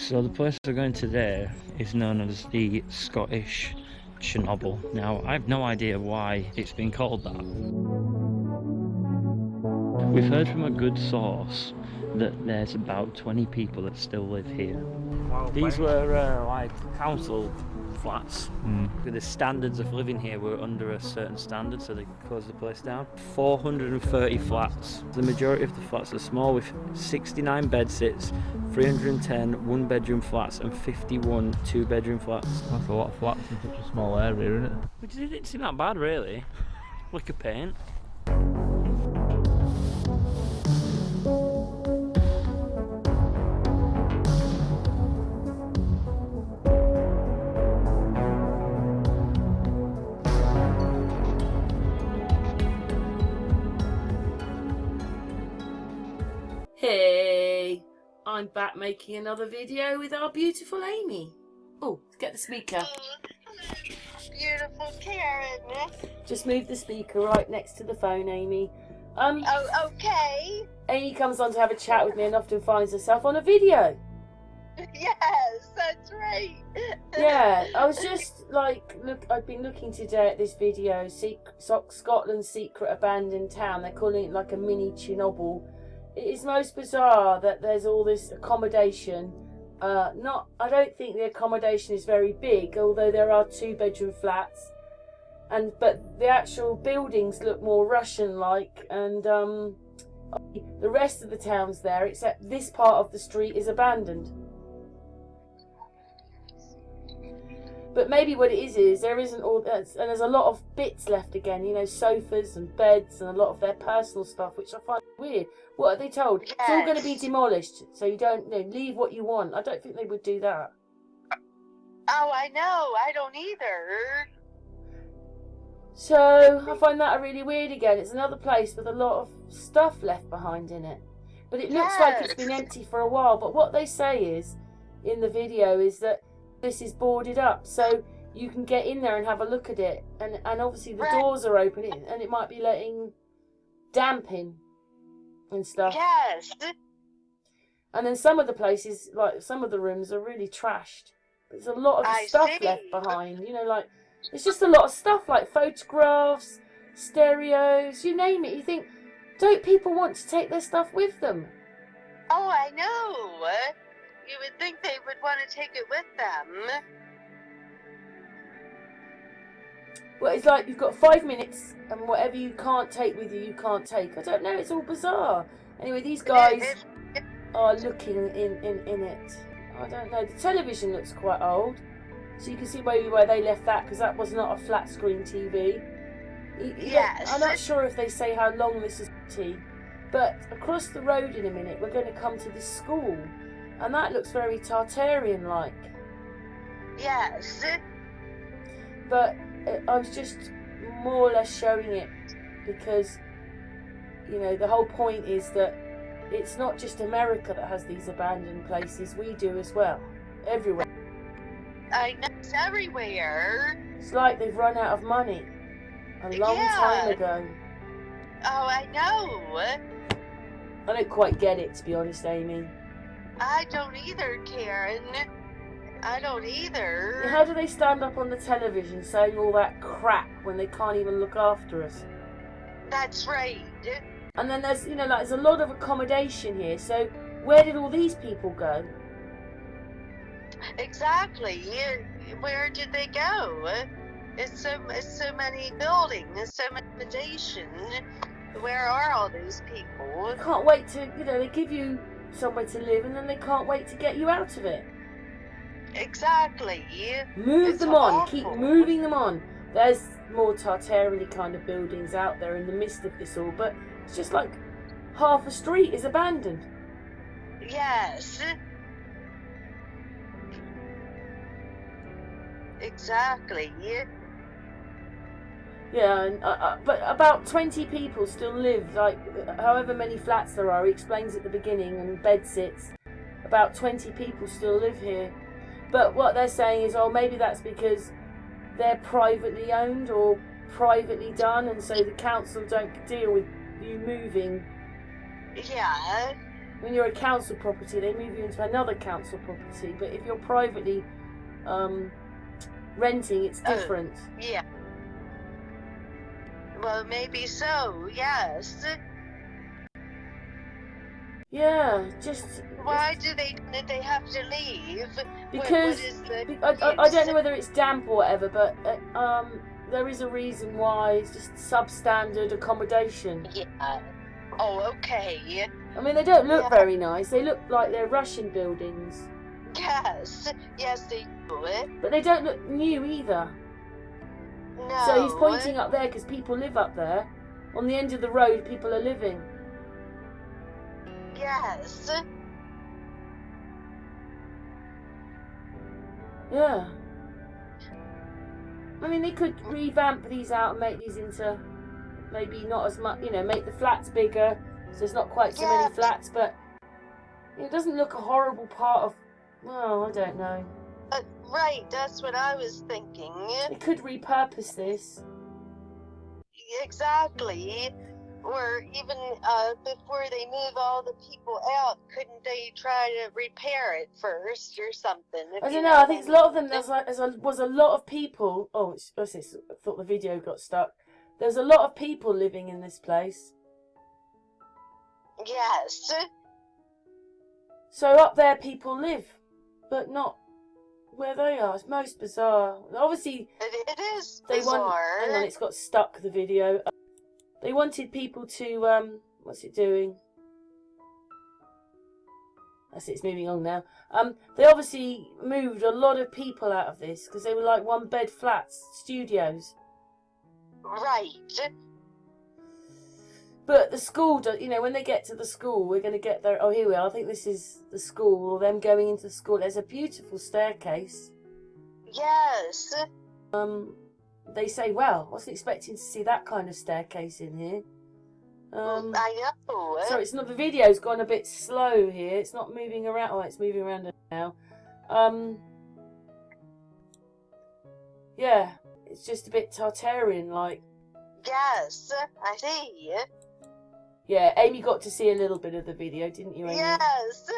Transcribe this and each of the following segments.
So the place we're going today is known as the Scottish Channel. Now, I have no idea why it's been called that. We've heard from a good source that there's about 20 people that still live here. Wow, these were like council flats. The standards of living here were under a certain standard, so they closed the place down. 430 flats. The majority of the flats are small, with 69 bedsits, 310 one-bedroom flats, and 51 two-bedroom flats. That's a lot of flats in such a small area, isn't it? Which didn't seem that bad, really. Lick of paint. Hey, I'm back making another video with our beautiful Amy. Oh, get the speaker. Beautiful Karen. Just move the speaker right next to the phone, Amy. Oh, okay. Amy comes on to have a chat with me and often finds herself on a video. Yes, that's right. Yeah, I was just like, I've been looking today at this video, Scotland's secret abandoned town. They're calling it like a mini Chernobyl. It is most bizarre that there's all this accommodation. I don't think the accommodation is very big, although there are two-bedroom flats. But the actual buildings look more Russian-like, and the rest of the town's there, except this part of the street is abandoned. But maybe what it is there isn't all that, and there's a lot of bits left again, you know, sofas and beds and a lot of their personal stuff, which I find weird. What are they told? Yes. It's all going to be demolished, so you don't leave what you want. I don't think they would do that. Oh, I know. I don't either. So I find that really weird again. It's another place with a lot of stuff left behind in it. But it looks like it's been empty for a while. But what they say is, in the video, is that this is boarded up, so you can get in there and have a look at it. And obviously the doors are open, and it might be letting damp in and stuff. Yes. And then some of the places, like some of the rooms, are really trashed. There's a lot of stuff left behind. You know, like it's just a lot of stuff, like photographs, stereos, you name it. You think, don't people want to take their stuff with them? Oh, I know. You would think they would want to take it with them. Well, it's like you've got 5 minutes, and whatever you can't take with you, you can't take. I don't know, it's all bizarre. Anyway, these guys are looking in it. I don't know, the television looks quite old. So you can see maybe where they left that, because that was not a flat screen TV. Yes. I'm not sure if they say how long this is, but across the road in a minute, we're going to come to this school. And that looks very Tartarian-like. Yes. But I was just more or less showing it because, you know, the whole point is that it's not just America that has these abandoned places. We do as well. Everywhere. I know, it's everywhere. It's like they've run out of money a long time ago. Oh, I know. I don't quite get it, to be honest, Amy. I don't either, Karen. I don't either. How do they stand up on the television saying all that crap when they can't even look after us? That's right. And then there's, there's a lot of accommodation here. So where did all these people go? Exactly. Where did they go? It's so many buildings, so much accommodation. Where are all these people? I can't wait to, they give you somewhere to live, and then they can't wait to get you out of it. Exactly. Move them on. Keep moving them on. There's more Tartarian kind of buildings out there in the midst of this all, but it's just like half a street is abandoned. Yes. Exactly. Yeah, and, but about 20 people still live, like however many flats there are, he explains at the beginning, and bed sits. About 20 people still live here. But what they're saying is, oh, maybe that's because they're privately owned or privately done, and so the council don't deal with you moving. Yeah. when you're a council property, they move you into another council property. But if you're privately renting, it's different. Yeah. Well, maybe so. Yes. Yeah, just Why did they have to leave? because what is the I don't know whether it's damp or whatever, but there is a reason why. It's just substandard accommodation. Yeah. Oh, okay. I mean, they don't look very nice. They look like they're Russian buildings. Yes. Yes, they do it. But they don't look new either. No. So he's pointing up there because people live up there. On the end of the road, people are living. Yes. Yeah. I mean, they could revamp these out and make these into maybe not as much, you know, make the flats bigger so there's not quite so many flats, but it doesn't look a horrible part of, well, I don't know. Right, that's what I was thinking. They could repurpose this. Exactly. Or even before they move all the people out, couldn't they try to repair it first or something? I don't know. I think a lot of them. Was a lot of people. Oh, I thought the video got stuck. There's a lot of people living in this place. Yes. So up there, people live, but not where they are. It's most bizarre. Obviously, it is bizarre. Hang on, it's got stuck. The video. They wanted people to, what's it doing? That's it, it's moving on now. They obviously moved a lot of people out of this because they were like one-bed flats, studios. Right. But the school, you know, when they get to the school, we're going to get there. Oh, here we are. I think this is the school, or them going into the school. There's a beautiful staircase. Yes. They say, well, I wasn't expecting to see that kind of staircase in here. I know. So it's not, the video's gone a bit slow here. It's not moving around. Oh, it's moving around now. Yeah, it's just a bit Tartarian-like. Yes, I see. Yeah, Amy got to see a little bit of the video, didn't you, Amy? Yes.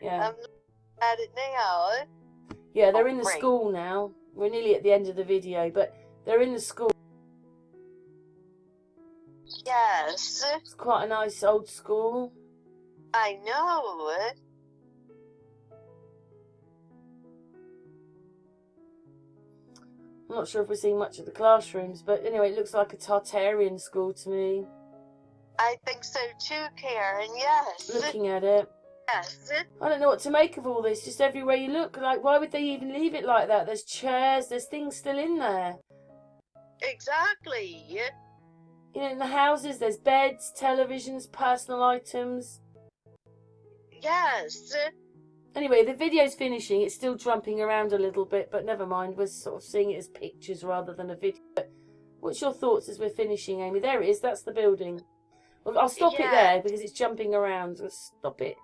Yeah. I'm looking at it now. Yeah, they're in the school now. We're nearly at the end of the video, but they're in the school. Yes. It's quite a nice old school. I know. I'm not sure if we're seeing much of the classrooms, but anyway, it looks like a Tartarian school to me. I think so too, Karen, yes. Looking at it. Yes. I don't know what to make of all this. Just everywhere you look, like, why would they even leave it like that? There's chairs, there's things still in there. Exactly. You know, in the houses, there's beds, televisions, personal items. Yes. Anyway, the video's finishing. It's still jumping around a little bit, but never mind. We're sort of seeing it as pictures rather than a video. But what's your thoughts as we're finishing, Amy? There it is. That's the building. Well, I'll stop it there because it's jumping around. So stop it.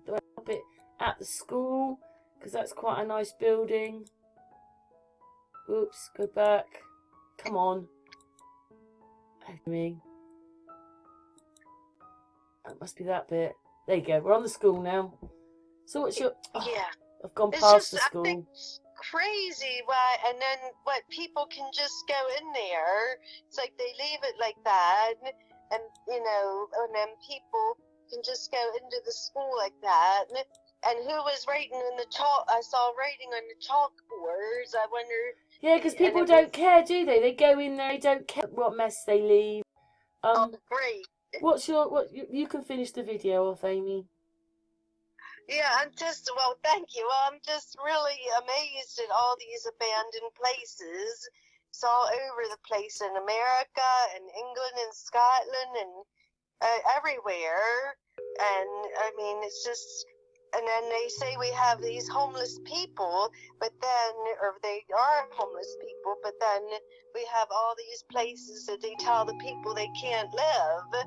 Do I stop it at the school? Because that's quite a nice building. Oops, go back. Come on. Me. That must be that bit. There you go. We're on the school now. So what's your... Oh, yeah. I've gone It's past just, the school. I think it's crazy why, and then what, people can just go in there. It's like they leave it like that, and you know, and then people can just go into the school like that. And who was writing on the chalk? I saw writing on the chalkboards. I wonder. Yeah, because people don't care, do they? They go in there, they don't care what mess they leave. Oh, great. What's your... You can finish the video off, Amy. Yeah, well, thank you. Well, I'm just really amazed at all these abandoned places. It's all over the place in America and England and Scotland and everywhere. And, I mean, it's just... And then they say we have these homeless people, but then, or they are homeless people, but then we have all these places that they tell the people they can't live.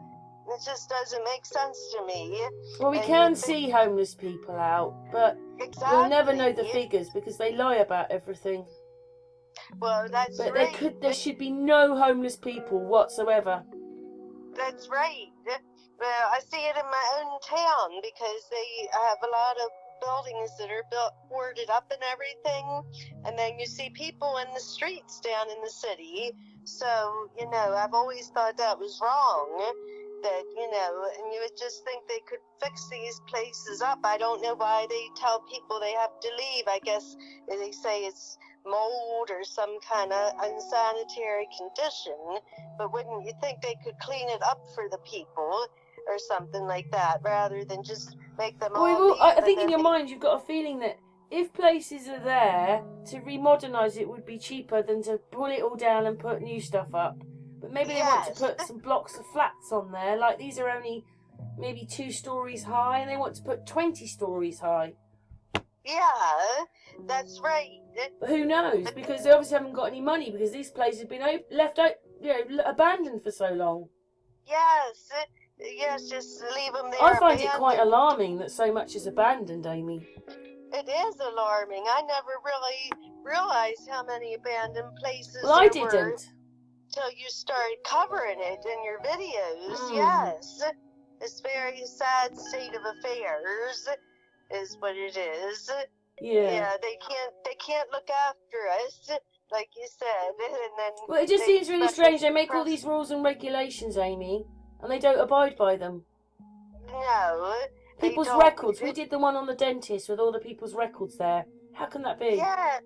It just doesn't make sense to me. Well, we can see homeless people out, but we'll never know the figures because they lie about everything. Well, that's but right. There should be no homeless people whatsoever. That's right. Well, I see it in my own town because they have a lot of buildings that are built, boarded up and everything, and then you see people in the streets down in the city. So, you know, I've always thought that was wrong. That, you know, and you would just think they could fix these places up. I don't know why they tell people they have to leave. I guess they say it's mold or some kind of unsanitary condition, but wouldn't you think they could clean it up for the people or something like that, rather than just make them all leave? I think in your mind you've got a feeling that if places are there, to remodernise it would be cheaper than to pull it all down and put new stuff up. But maybe they want to put some blocks of flats on there, like these are only maybe 2 stories high, and they want to put 20 stories high. Yeah, that's right. But who knows? Because they obviously haven't got any money, because these places have been left out, abandoned for so long. Yes, just leave them there. I find it quite alarming that so much is abandoned, Amy. It is alarming. I never really realized how many abandoned places Well, I there were didn't. till you started covering it in your videos. Yes, it's very sad state of affairs, is what it is. Yeah, they can't look after us, like you said, and then. Well, it just seems really strange. They make all these rules and regulations, Amy, and they don't abide by them. No. People's records. We did the one on the dentist with all the people's records there. How can that be? Yeah,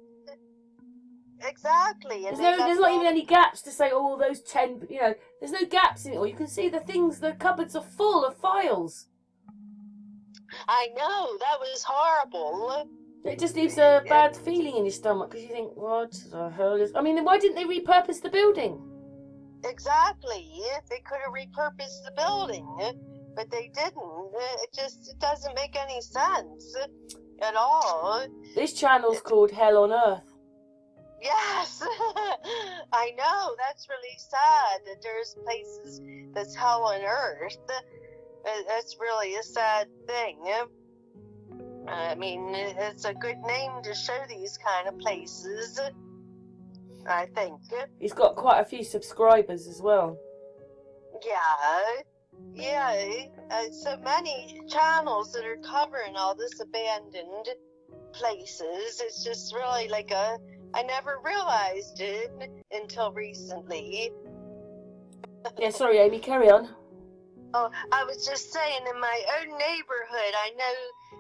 exactly. And there's not even any gaps to say, oh, those 10, there's no gaps in it all. You can see the cupboards are full of files. I know, that was horrible. It just leaves a bad feeling in your stomach because you think, what the hell is... I mean, why didn't they repurpose the building? Exactly. They could have repurposed the building, but they didn't. It doesn't make any sense at all. This channel's called Hell on Earth. Yes, I know. That's really sad that there's places that's hell on earth. That's really a sad thing. I mean, it's a good name to show these kind of places, I think. He's got quite a few subscribers as well. Yeah, so many channels that are covering all this abandoned places. It's just really like I never realized it until recently. Yeah, sorry, Amy, carry on. Oh, I was just saying, in my own neighborhood, I know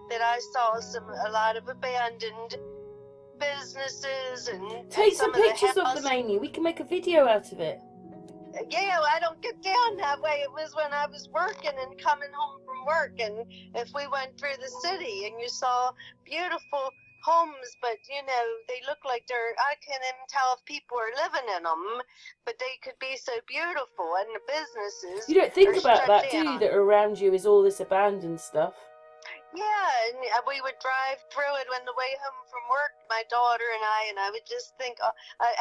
that I saw a lot of abandoned businesses and take some pictures of them, Amy. We can make a video out of it. Yeah, I don't get down that way. It was when I was working and coming home from work, and if we went through the city and you saw beautiful homes, but they look like I can't even tell if people are living in them, but they could be so beautiful, and the businesses. You don't think about that, do you? That around you is all this abandoned stuff. Yeah, and we would drive through it on the way home from work, my daughter and I would just think,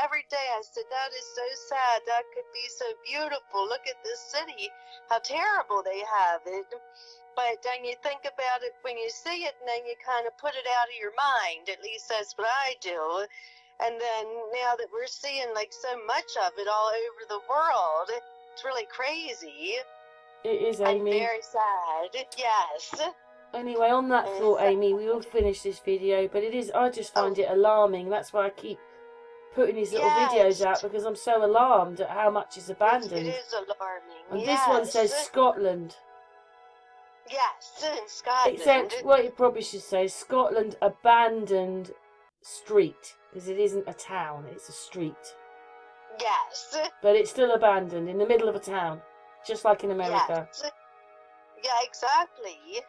every day I said, that is so sad, that could be so beautiful, look at this city, how terrible they have it. But then you think about it when you see it, and then you kind of put it out of your mind, at least that's what I do. And then now that we're seeing like so much of it all over the world, it's really crazy. It is, Amy. And very sad, yes. Anyway, on that thought, Amy, we will finish this video, but I just find it alarming. That's why I keep putting these little videos out, because I'm so alarmed at how much is abandoned. It is alarming. And this one says Scotland. Yes, in Scotland. Except what it probably should say is Scotland abandoned street, because it isn't a town, it's a street. Yes. But it's still abandoned in the middle of a town, just like in America. Yes. Yeah, exactly.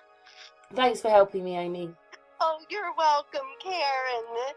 Thanks for helping me, Amy. Oh, you're welcome, Karen.